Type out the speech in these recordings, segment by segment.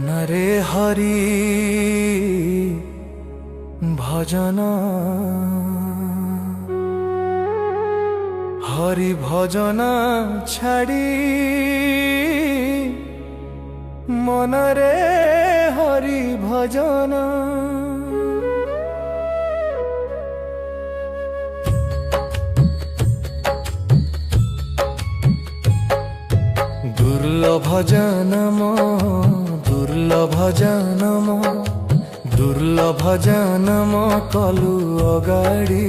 মনরে হরি ভজন হরি ভজন ছাড়ি মনরে হরি ভজন দুর্লভ জনম দুর্লভ জনম দুর্লভ জনম কলু অগাড়ি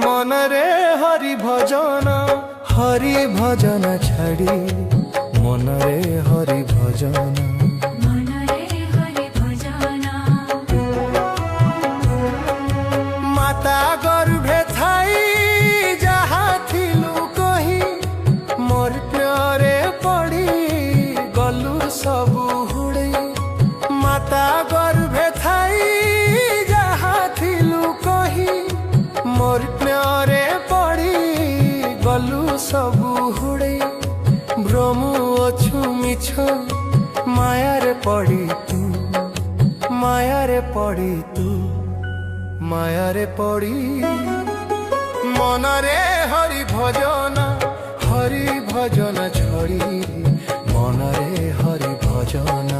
মনরে হরি ভজন ছাড়ি মনরে হরি ভজন মাতা গর্ভে থাই যাহা থিলু কহি মোর প্রিয়রে পড়ি গলু সবু হুড়ি মাতা গর্ভে থাই যাহা থিলু কহি মোর প্রিয়রে পড়ি গলু সবু হুড়ি ভ্রমু অছু মিছ মায়ারে পড়ি তু মায়ারে পড়ি তু মায়ারে পড়ি মনরে হরি ভজন ছড়ি মনরে হরি ভজন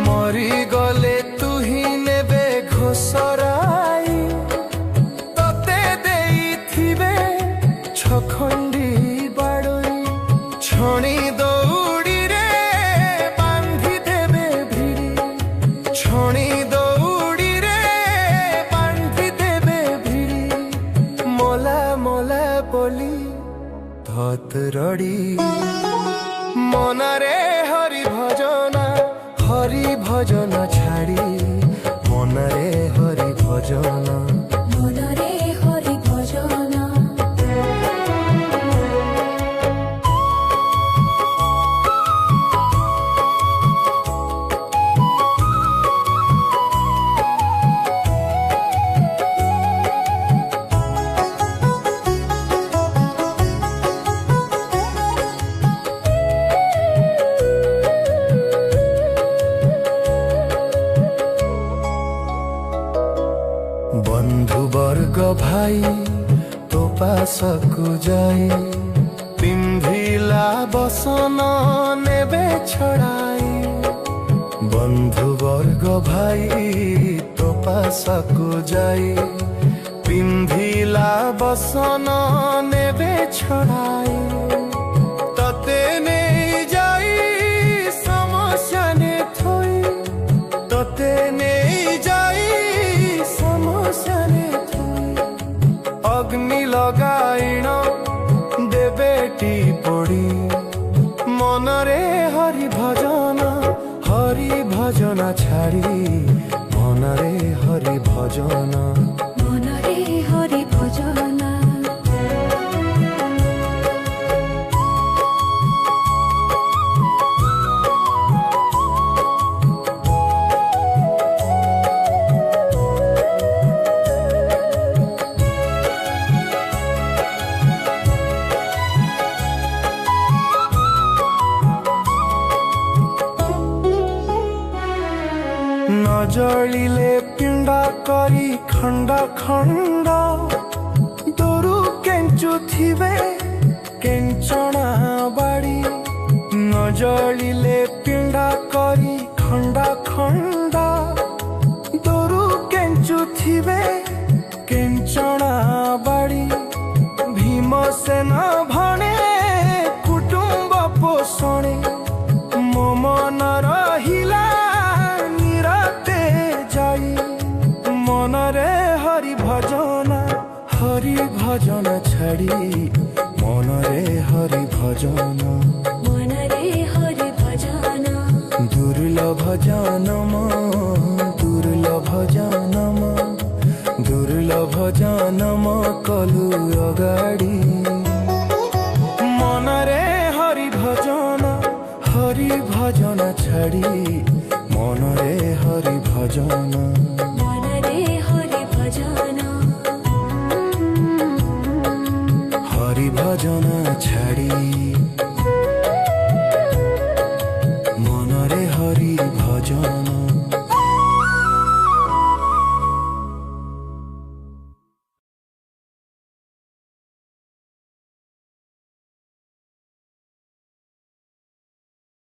মরি গলে তুহি নেবে ঘোষরাই তোতে দেইথিবে ছখণ্ডী বাড়ই ছণি দৌড়িরে বান্ধি দেবে ভিড়ি ছণি দৌড়িরে বান্ধি দেবে ভিড়ি মোলা মোলা বলি ধত রড়ি মনরে হরি ভজন ছাড়ি মনরে হরি ভজন বন্ধু বর্গ ভাই তো পাশকু যাই পিন্ধিলা বসন নেবে ছড়াই বন্ধু বর্গ ভাই তো পাশকু যাই পিন্ধিলা বসন নেবে ছড়াই ততে নেই যাই সমস্যা নে থই ততে নেই যাই অগ্নি লগাইণ দেবেটি পড়ি মনরে হরি ভজন ছাড়ি মনরে হরি ভজন নজলিলে পিণ্ডা করি খণ্ড খণ্ড দূরু কেঞ্চুথিবে কেঞ্চଣା বাড়ি নজলিলে পিণ্ডা করি খণ্ড খণ্ড দূরু কেঞ্চুথিবে কেঞ্চଣା বাড়ি ভীমসেন ভণে কুটুম্ব পোষণে ମୋ ମନ ରହିଲା মনরে হরি ভজন ছাড়ি মনরে হরি ভজন দুর্লভ জনম দুর্লভ জন जन्म कलु अगाड़ी मनरे हरि भजन छाड़ी मनरे हरि भजन मनरे हरि भजन हरि भजन छाड़ी मनरे हरि भजन।